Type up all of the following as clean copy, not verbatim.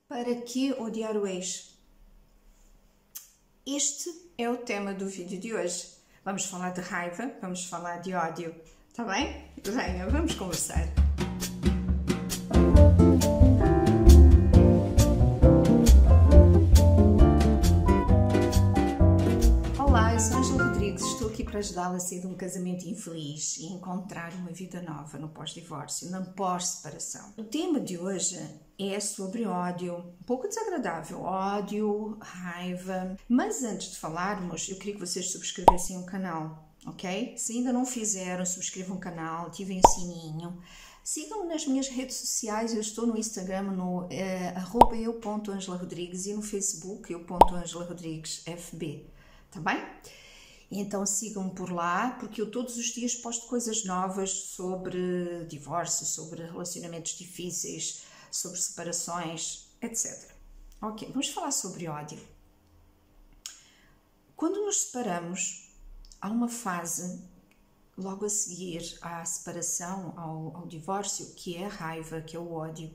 Para que odiar o ex? Este é o tema do vídeo de hoje. Vamos falar de raiva, vamos falar de ódio, tá bem? Venha, vamos conversar. Olá, eu sou Ângela Rodrigues, estou aqui para ajudá-la a sair de um casamento infeliz e encontrar uma vida nova no pós-divórcio, na pós-separação. O tema de hoje é sobre ódio, um pouco desagradável, ódio, raiva. Mas antes de falarmos, eu queria que vocês subscrevessem o canal, ok? Se ainda não fizeram, subscrevam o canal, ativem o sininho. Sigam-me nas minhas redes sociais, eu estou no Instagram, no @eu.angelarodrigues e no Facebook, eu.angelarodriguesfb, tá bem? Então sigam-me por lá, porque eu todos os dias posto coisas novas sobre divórcio, sobre relacionamentos difíceis, sobre separações, etc. Ok, vamos falar sobre ódio. Quando nos separamos, há uma fase logo a seguir à separação, ao divórcio, que é a raiva, que é o ódio.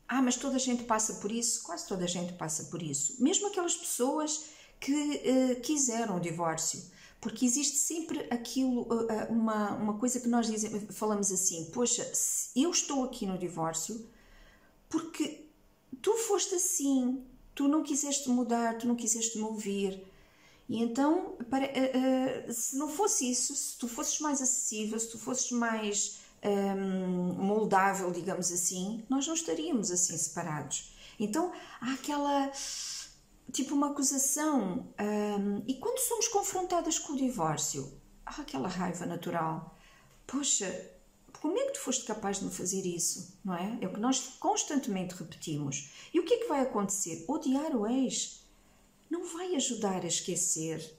Mas toda a gente passa por isso? Quase toda a gente passa por isso. Mesmo aquelas pessoas que quiseram o divórcio. Porque existe sempre aquilo, uma coisa que nós falamos assim, poxa, eu estou aqui no divórcio porque tu foste assim, tu não quiseste mudar, tu não quiseste me ouvir. E então, se não fosse isso, se tu fosses mais acessível, se tu fosses mais moldável, digamos assim, nós não estaríamos assim separados. Então, há aquela, tipo uma acusação, e quando somos confrontadas com o divórcio, há aquela raiva natural. Poxa, como é que tu foste capaz de me fazer isso, não é? É o que nós constantemente repetimos. E o que é que vai acontecer? Odiar o ex não vai ajudar a esquecer.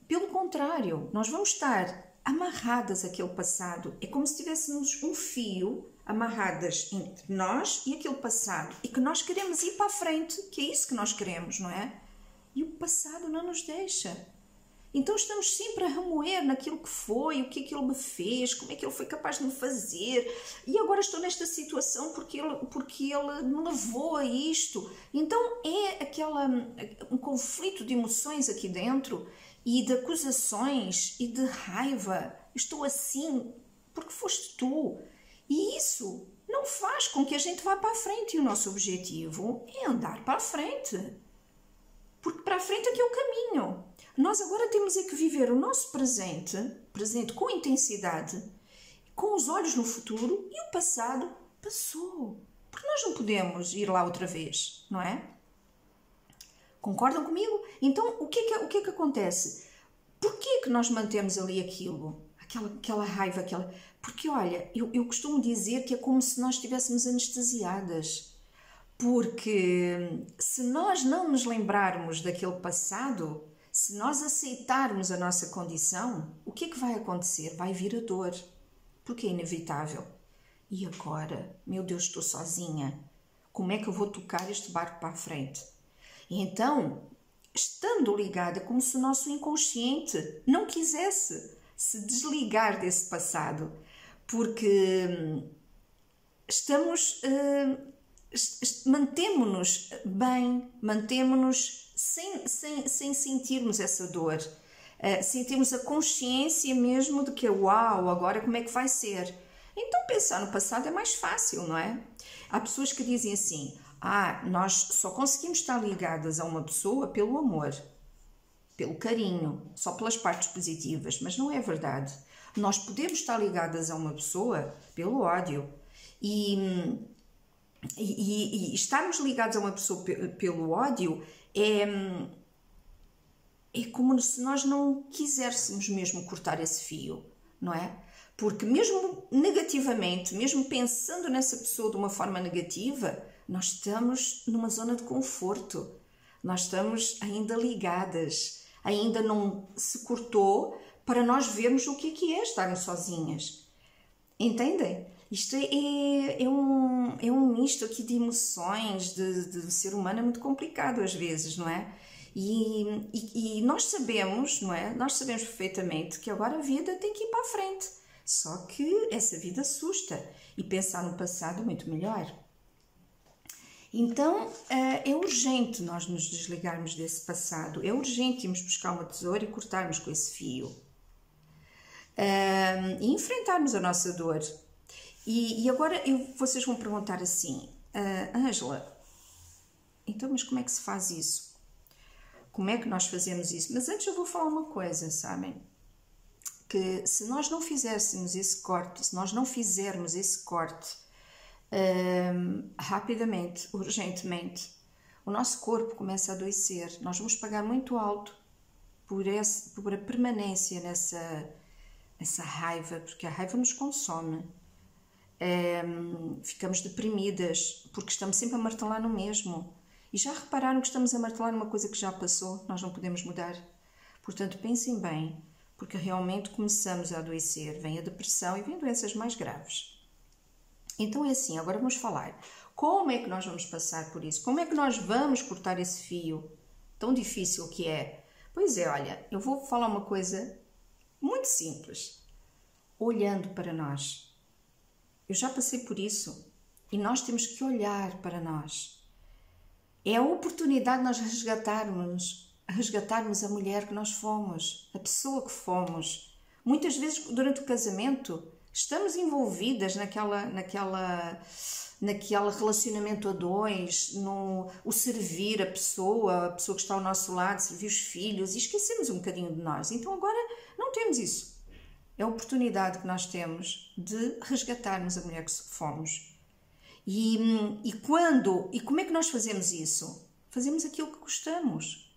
Pelo contrário, nós vamos estar amarradas àquele passado. É como se tivéssemos um fio amarradas entre nós e aquele passado. E que nós queremos ir para a frente, que é isso que nós queremos, não é? E o passado não nos deixa. Então estamos sempre a remoer naquilo que foi, o que é que ele me fez, como é que ele foi capaz de me fazer, e agora estou nesta situação porque ele me levou a isto. Então é um conflito de emoções aqui dentro, e de acusações, e de raiva. Estou assim porque foste tu. E isso não faz com que a gente vá para a frente, e o nosso objetivo é andar para a frente. Porque para a frente é que é o caminho. Nós agora temos é que viver o nosso presente com intensidade, com os olhos no futuro, e o passado passou. Porque nós não podemos ir lá outra vez, não é? Concordam comigo? Então, o que é que acontece? Porquê que nós mantemos ali aquilo? Aquela raiva, Porque, olha, eu costumo dizer que é como se nós estivéssemos anestesiadas. Porque se nós não nos lembrarmos daquele passado, se nós aceitarmos a nossa condição, o que é que vai acontecer? Vai vir a dor, porque é inevitável. E agora? Meu Deus, estou sozinha. Como é que eu vou tocar este barco para a frente? E então, estando ligada, como se o nosso inconsciente não quisesse se desligar desse passado, porque mantemo-nos bem, mantemo-nos sem sentirmos essa dor, sentirmos a consciência mesmo de que, uau, agora como é que vai ser? Então pensar no passado é mais fácil, não é? Há pessoas que dizem assim, nós só conseguimos estar ligadas a uma pessoa pelo amor, pelo carinho, só pelas partes positivas, mas não é verdade. Nós podemos estar ligadas a uma pessoa pelo ódio, e estarmos ligados a uma pessoa pelo ódio é como se nós não quiséssemos mesmo cortar esse fio, não é? Porque mesmo negativamente, mesmo pensando nessa pessoa de uma forma negativa, nós estamos numa zona de conforto, nós estamos ainda ligadas, ainda não se cortou para nós vermos o que é estarmos sozinhas. Entendem? Isto é um misto aqui de emoções, de ser humano é muito complicado às vezes, não é? E nós sabemos, não é? Nós sabemos perfeitamente que agora a vida tem que ir para a frente. Só que essa vida assusta. e pensar no passado muito melhor. Então, é urgente nós nos desligarmos desse passado, é urgente irmos buscar uma tesoura e cortarmos com esse fio. E enfrentarmos a nossa dor. E agora vocês vão perguntar assim, Ângela, então mas como é que se faz isso? Como é que nós fazemos isso? Mas antes eu vou falar uma coisa, sabem? Que se nós não fizéssemos esse corte, se nós não fizermos esse corte rapidamente, urgentemente, o nosso corpo começa a adoecer. Nós vamos pagar muito alto por a permanência nessa raiva, porque a raiva nos consome. Ficamos deprimidas porque estamos sempre a martelar no mesmo. E já repararam que estamos a martelar numa coisa que já passou? Nós não podemos mudar. Portanto, pensem bem, porque realmente começamos a adoecer. Vem a depressão e vem doenças mais graves. Então é assim, agora vamos falar. Como é que nós vamos passar por isso? Como é que nós vamos cortar esse fio tão difícil que é? Pois é, olha, eu vou falar uma coisa muito simples. Olhando para nós. Eu já passei por isso e nós temos que olhar para nós. É a oportunidade de nós resgatarmos a mulher que nós fomos, a pessoa que fomos. Muitas vezes, durante o casamento, estamos envolvidas naquele relacionamento a dois, o servir a pessoa que está ao nosso lado, servir os filhos, e esquecemos um bocadinho de nós. Então agora não temos isso. É a oportunidade que nós temos de resgatarmos a mulher que fomos. E como é que nós fazemos isso? Fazemos aquilo que gostamos.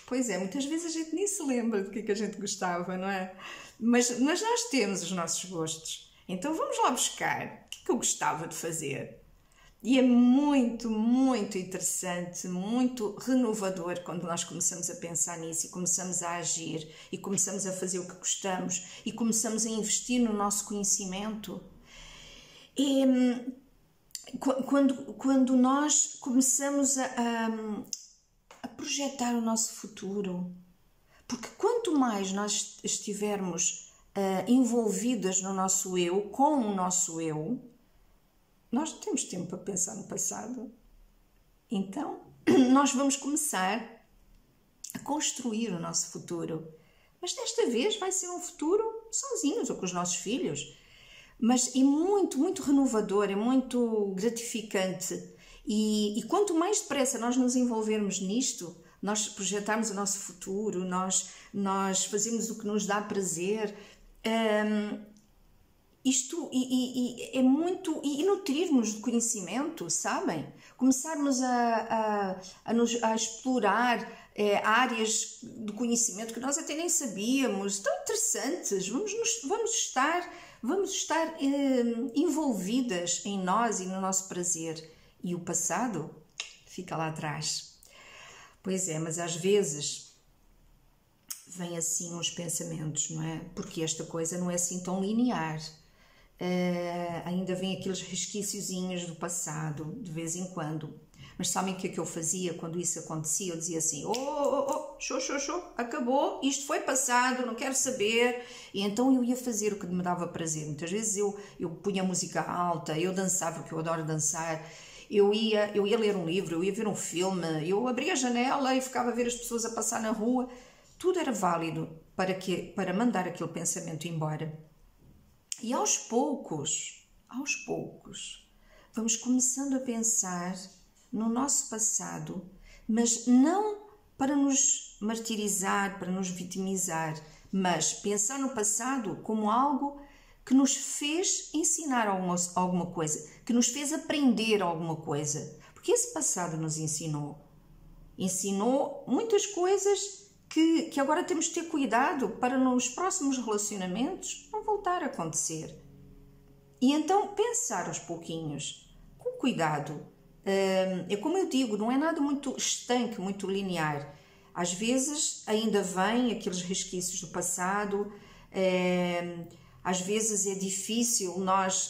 Pois é, muitas vezes a gente nem se lembra do que a gente gostava, não é? Mas nós temos os nossos gostos. Então vamos lá buscar o que eu gostava de fazer. E é muito, muito interessante, muito renovador quando nós começamos a pensar nisso e começamos a agir e começamos a fazer o que gostamos e começamos a investir no nosso conhecimento. E quando nós começamos a projetar o nosso futuro, porque quanto mais nós estivermos envolvidas no nosso eu, com o nosso eu, nós não temos tempo para pensar no passado. Então, nós vamos começar a construir o nosso futuro. Mas desta vez vai ser um futuro sozinhos ou com os nossos filhos. Mas é muito, muito renovador, é muito gratificante. E quanto mais depressa nós nos envolvermos nisto, nós projetarmos o nosso futuro, nós fazemos o que nos dá prazer, é muito, e nutrirmos de conhecimento, sabem? Começarmos a explorar áreas de conhecimento que nós até nem sabíamos, tão interessantes. Vamos estar envolvidas em nós e no nosso prazer. E o passado fica lá atrás. Pois é, mas às vezes vem assim uns pensamentos, não é? Porque esta coisa não é assim tão linear. Ainda vem aqueles resquiciozinhos do passado, de vez em quando. Mas sabem o que é que eu fazia quando isso acontecia? Eu dizia assim, acabou, isto foi passado, não quero saber. E então eu ia fazer o que me dava prazer. Muitas vezes eu punha música alta, eu dançava, porque eu adoro dançar. Eu ia ler um livro, eu ia ver um filme, eu abria a janela e ficava a ver as pessoas a passar na rua. Tudo era válido para mandar aquele pensamento embora. E aos poucos, vamos começando a pensar no nosso passado, mas não para nos martirizar, para nos vitimizar, mas pensar no passado como algo que nos fez ensinar alguma coisa, que nos fez aprender alguma coisa. Porque esse passado nos ensinou muitas coisas que agora temos de ter cuidado para nos próximos relacionamentos não voltar a acontecer. E então pensar aos pouquinhos, com cuidado. É como eu digo, não é nada muito estanque, muito linear. Às vezes ainda vem aqueles resquícios do passado, às vezes é difícil,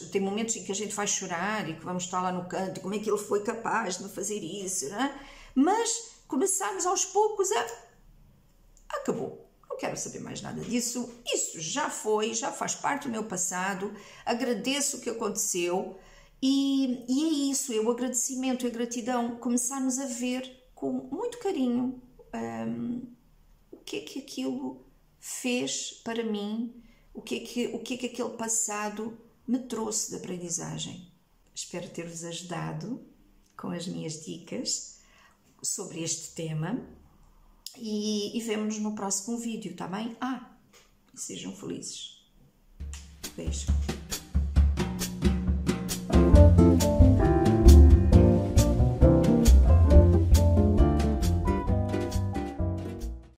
tem momentos em que a gente vai chorar e que vamos estar lá no canto, como é que ele foi capaz de fazer isso, não é? Mas começarmos aos poucos acabou, não quero saber mais nada disso, isso já foi, já faz parte do meu passado, agradeço o que aconteceu e é isso, é o agradecimento, é a gratidão, começarmos a ver com muito carinho o que é que aquilo fez para mim, o que é que aquele passado me trouxe de aprendizagem. Espero ter-vos ajudado com as minhas dicas sobre este tema e vemo-nos no próximo vídeo, tá bem? Sejam felizes. Beijo.